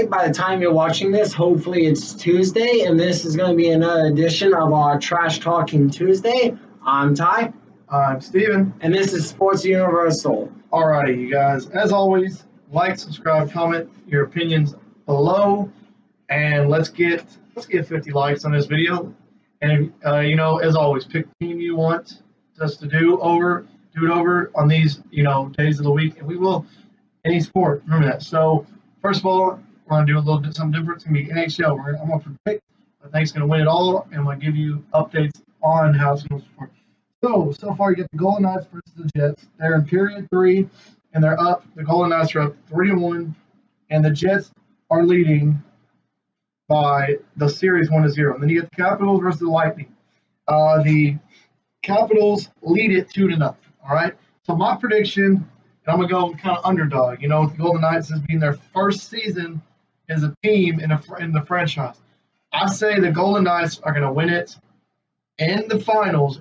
by the time you're watching this, hopefully it's Tuesday, and this is going to be another edition of our Trash Talking Tuesday. I'm Ty. I'm Steven. And this is Sports Universal. Alrighty, you guys. As always, like, subscribe, comment your opinions below, and let's get 50 likes on this video. And as always, pick the team you want us to do it over on these days of the week, and we will any sport. Remember that. So first of all, we're gonna do a little bit something different. It's gonna be NHL. I'm gonna predict I think it's gonna win it all, and I'm gonna give you updates on how it's going to perform. So far, you get the Golden Knights versus the Jets. They're in period 3, and they're up. The Golden Knights are up 3-1, and the Jets are leading by the series 1-0. And then you get the Capitals versus the Lightning. The Capitals lead it 2-0. All right. So my prediction, and I'm gonna go kind of underdog. With the Golden Knights as being their first season as a team in the franchise. I say the Golden Knights are gonna win it in the finals.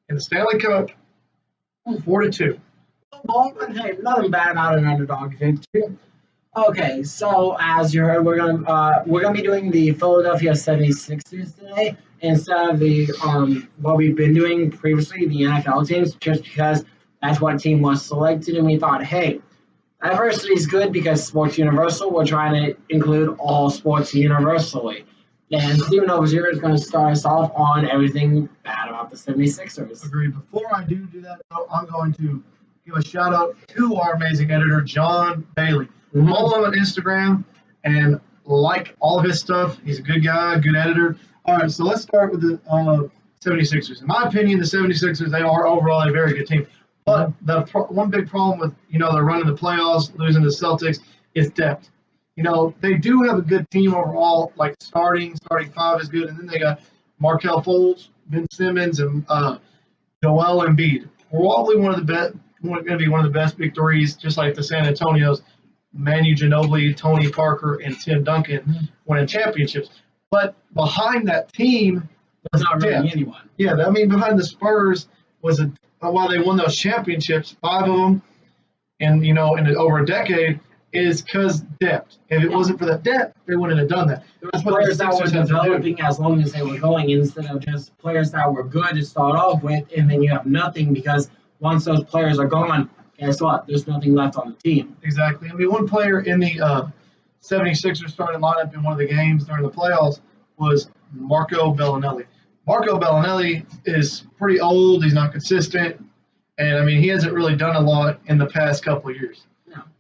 In the Stanley Cup, 4-2. Well, hey, nothing bad about an underdog victory. Okay, so as you heard, we're gonna be doing the Philadelphia 76ers today instead of the what we've been doing previously, the NFL teams, just because that's what team was selected, and we thought, hey, diversity is good because Sports Universal, we're trying to include all sports universally. And Steven over here is going to start us off on everything bad about the 76ers. Agreed. Before I do that, though, I'm going to give a shout-out to our amazing editor, John Bailey. Mm-hmm. Follow him on Instagram and like all of his stuff. He's a good guy, good editor. All right, so let's start with the 76ers. In my opinion, the 76ers, they are overall a very good team. But the one big problem with, they're running the playoffs, losing to the Celtics, is depth. They do have a good team overall, like starting five is good, and then they got Markelle Fultz, Ben Simmons, and Joel Embiid. Probably going to be one of the best big threes, just like the San Antonio's, Manu Ginobili, Tony Parker, and Tim Duncan winning championships. But behind that team was not really anyone. Yeah, behind the Spurs was while they won those championships, 5 of them, and in over a decade. Is because depth. If it wasn't for that depth, they wouldn't have done that. There were players that were developing as long as they were going instead of just players that were good to start off with, and then you have nothing because once those players are gone, guess what? There's nothing left on the team. Exactly. One player in the 76ers starting lineup in one of the games during the playoffs was Marco Bellinelli. Marco Bellinelli is pretty old. He's not consistent. And, he hasn't really done a lot in the past couple of years.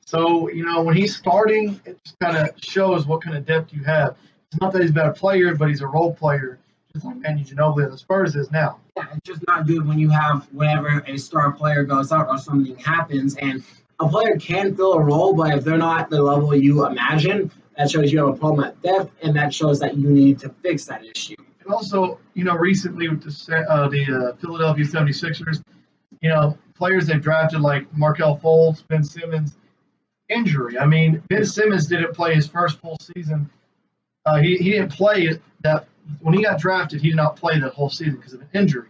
So, when he's starting, it just kind of shows what kind of depth you have. It's not that he's a better player, but he's a role player, just like Manu Ginobili and the Spurs is now. Yeah, it's just not good when you have whenever a star player goes out or something happens. And a player can fill a role, but if they're not at the level you imagine, that shows you have a problem at depth, and that shows that you need to fix that issue. And also, recently with the Philadelphia 76ers, players they've drafted like Markelle Fultz, Ben Simmons, injury. Ben Simmons didn't play his first full season. He didn't play that when he got drafted. He did not play that whole season because of an injury.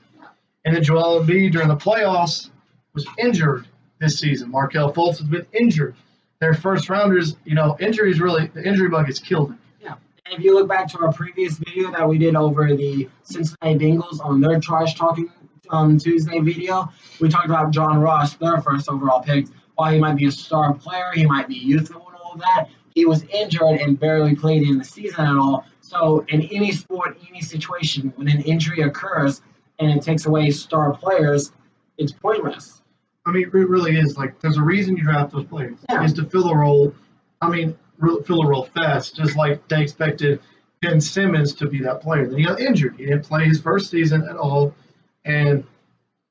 And then Joel Embiid during the playoffs was injured this season. Markelle Fultz has been injured. Their first rounders, injuries really the injury bug has killed them. Yeah. And if you look back to our previous video that we did over the Cincinnati Bengals on their Trash Talking Tuesday video, we talked about John Ross, their first overall pick. While he might be a star player, he might be youthful and all of that, he was injured and barely played in the season at all. So in any sport, any situation, when an injury occurs and it takes away star players, it's pointless. It really is. There's a reason you draft those players. Yeah. Is to fill a role. Fill a role fast, just like they expected Ben Simmons to be that player. Then he got injured. He didn't play his first season at all, and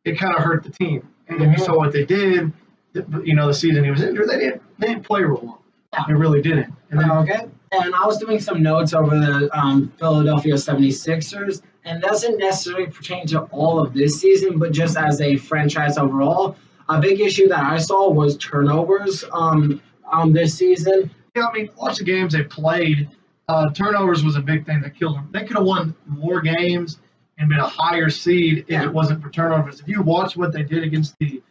it kind of hurt the team. And if you saw what they did, the season he was injured, they didn't play real well. Yeah. They really didn't. And then, okay. And I was doing some notes over the Philadelphia 76ers, and doesn't necessarily pertain to all of this season, but just as a franchise overall. A big issue that I saw was turnovers this season. Yeah, lots of games they played. Turnovers was a big thing that killed them. They could have won more games and been a higher seed if it wasn't for turnovers. If you watch what they did against the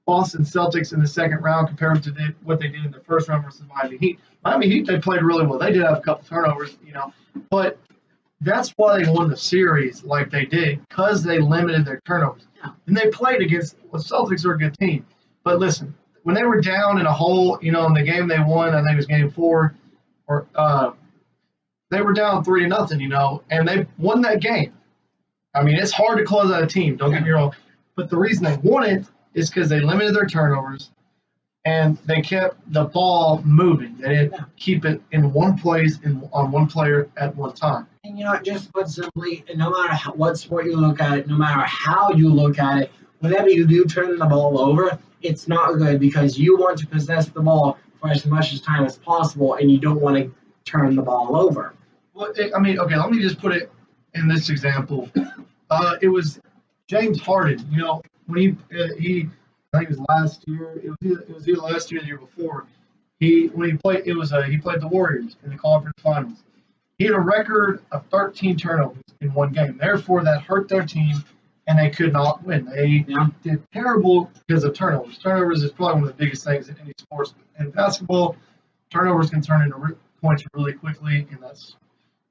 Boston Celtics in the second round compared to what they did in the first round versus Miami Heat. Miami Heat, they played really well. They did have a couple turnovers, but that's why they won the series like they did, because they limited their turnovers. Yeah. And they played against the Celtics are a good team. But listen, when they were down in a hole, in the game they won, I think it was game 4, or they were down 3-0, and they won that game. I mean, it's hard to close out a team, don't get me wrong. But the reason they won it is because they limited their turnovers and they kept the ball moving. They didn't keep it in one place on one player at one time. And just put simply, no matter what sport you look at it, no matter how you look at it, whenever you do turn the ball over, it's not good because you want to possess the ball for as much time as possible, and you don't want to turn the ball over. Well, okay, let me just put it in this example. It was James Harden. When he I think it was last year. It was either last year or the year before. He played the Warriors in the conference finals. He had a record of 13 turnovers in one game. Therefore, that hurt their team, and they could not win. They did terrible because of turnovers. Turnovers is probably one of the biggest things in any sports. In basketball, turnovers can turn into points really quickly, and that's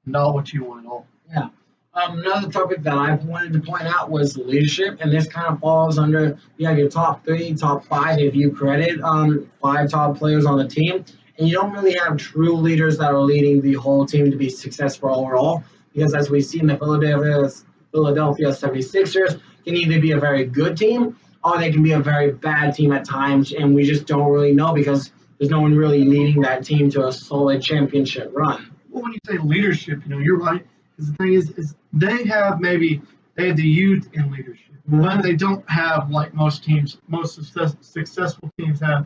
not what you want at all. Yeah. Another topic that I wanted to point out was leadership, and this kind of falls under your top 3, top 5 if you credit 5 top players on the team, and you don't really have true leaders that are leading the whole team to be successful overall, because as we see in the Philadelphia 76ers, can either be a very good team or they can be a very bad team at times, and we just don't really know because there's no one really leading that team to a solid championship run. Well, when you say leadership, you're right. Because the thing is they have the youth in leadership, but they don't have, like most successful teams have,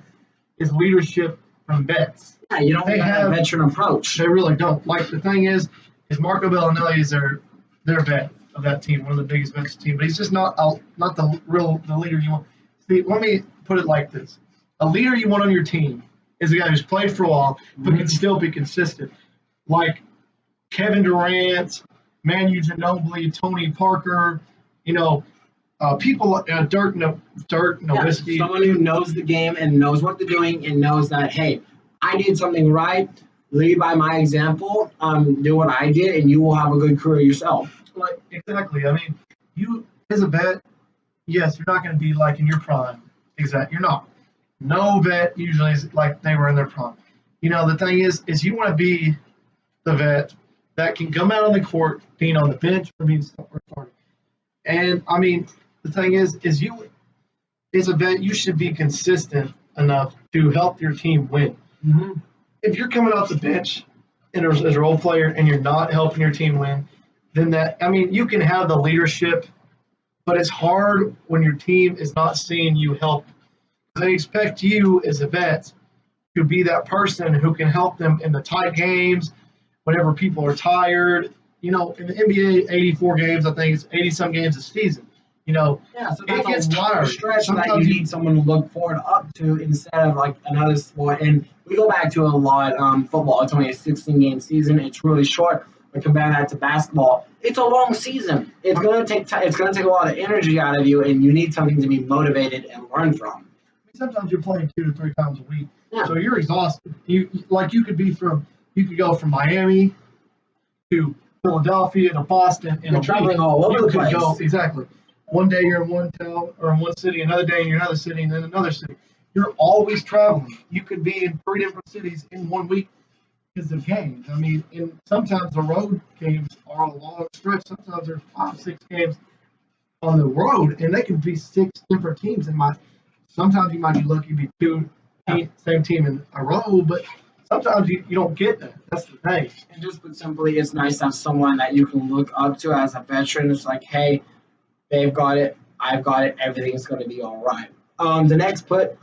is leadership from vets. Yeah, you don't have a veteran approach. They really don't. Like, the thing is Marco Bellinelli is their vet of that team, one of the biggest vets of the team, but he's just not the leader you want. See, let me put it like this: a leader you want on your team is a guy who's played for a while but can still be consistent, like Kevin Durant, Manu Ginobili, Tony Parker, people like Dirk Nowitzki. Someone who knows the game and knows what they're doing and knows that, hey, I did something right. Lead by my example. Do what I did, and you will have a good career yourself. Like, exactly. I mean, you as a vet, yes, you're not going to be like in your prime. Exactly, you're not. No vet usually is like they were in their prime. The thing is you want to be the vet that can come out on the court, being on the bench or being starting. And I mean, the thing is you, as a vet, you should be consistent enough to help your team win. Mm-hmm. If you're coming off the bench and as a role player and you're not helping your team win, then you can have the leadership, but it's hard when your team is not seeing you help. They expect you as a vet to be that person who can help them in the tight games, whenever people are tired. In the NBA, 84 games, I think it's 80-some games a season. So it gets tired. Stretch that you need someone to look forward up to instead of like another sport. And we go back to a lot. Football, it's only a 16-game season. It's really short. But compare that to basketball, it's a long season. It's gonna take it's gonna take a lot of energy out of you, and you need something to be motivated and learn from. Sometimes you're playing 2 to 3 times a week, so you're exhausted. You could go from Miami to Philadelphia to Boston in a traveling week. all over the place. Exactly. One day you're in one town or in one city, another day you're in another city, and then another city. You're always traveling. You could be in 3 different cities in 1 week because of games. I mean, and sometimes the road games are a long stretch. Sometimes there's 5, 6 games on the road, and they can be 6 different teams. Sometimes you might be lucky to be 2 same team in a row, but sometimes you don't get that. That's the thing. And just put simply, it's nice to have someone that you can look up to as a veteran. It's like, hey, they've got it, I've got it, everything's going to be all right. The next put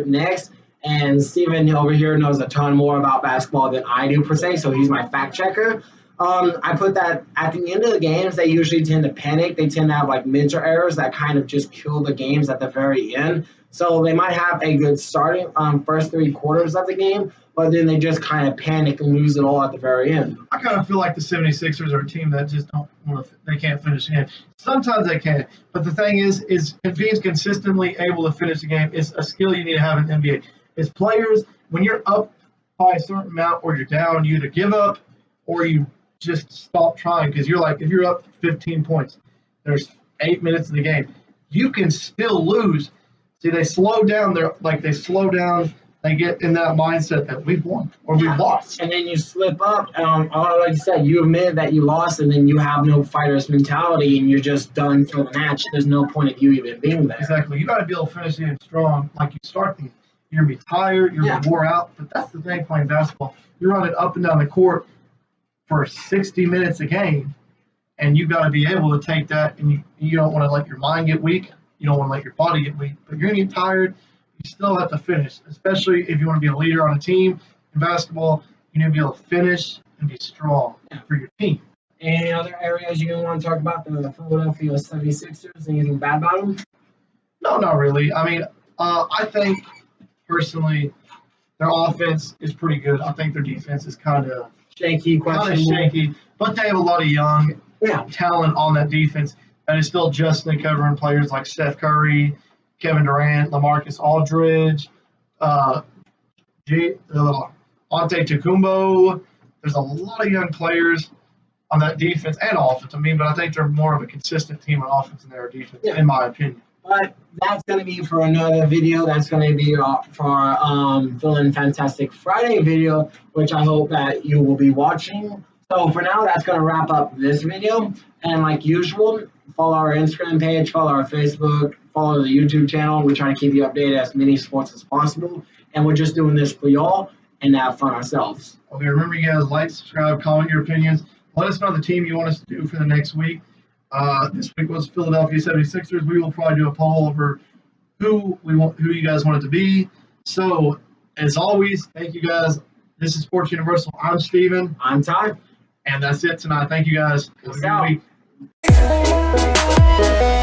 next, and Steven over here knows a ton more about basketball than I do per se, so he's my fact checker. I put that at the end of the games, they usually tend to panic. They tend to have like mental errors that kind of just kill the games at the very end. So they might have a good starting first 3 quarters of the game, but then they just kind of panic and lose it all at the very end. I kind of feel like the 76ers are a team that just they can't finish the game. Sometimes they can, but the thing is being consistently able to finish the game is a skill you need to have in the NBA. As players, when you're up by a certain amount or you're down, you either give up or you just stop trying because you're like, if you're up 15 points, there's 8 minutes in the game, you can still lose. See, they slow down. They get in that mindset that we've won or we've lost. And then you slip up. Like you said, you admit that you lost, and then you have no fighter's mentality, and you're just done for the match. There's no point of you even being there. Exactly. You got to be able to finish the game strong. Like you start the, you're gonna be tired. You're gonna be wore out. But that's the thing playing basketball. You're running up and down the court for 60 minutes a game, and you got to be able to take that. And you don't want to let your mind get weak. You don't want to let your body get weak. But you're gonna get tired. You still have to finish, especially if you want to be a leader on a team in basketball. You need to be able to finish and be strong for your team. Any other areas you want to talk about the Philadelphia 76ers? Anything bad about them? No, not really. I mean, I think personally their offense is pretty good. I think their defense is kind of shaky, shaky, but they have a lot of young talent on that defense that is still adjusting and covering players like Steph Curry, Kevin Durant, LaMarcus Aldridge, Antetokounmpo. There's a lot of young players on that defense and offense. I mean, but I think they're more of a consistent team on offense than they are defense, in my opinion. But that's going to be for another video. That's going to be for our Feeling Fantastic Friday video, which I hope that you will be watching. So for now, that's going to wrap up this video. And like usual, follow our Instagram page, follow our Facebook, follow the YouTube channel. We try to keep you updated as many sports as possible. And we're just doing this for y'all and to have fun ourselves. Okay, remember you guys like, subscribe, comment your opinions. Let us know the team you want us to do for the next week. This week was Philadelphia 76ers. We will probably do a poll over who you guys want it to be. So, as always, thank you guys. This is Sports Universal. I'm Steven. I'm Ty. And that's it tonight. Thank you guys. Have a good week.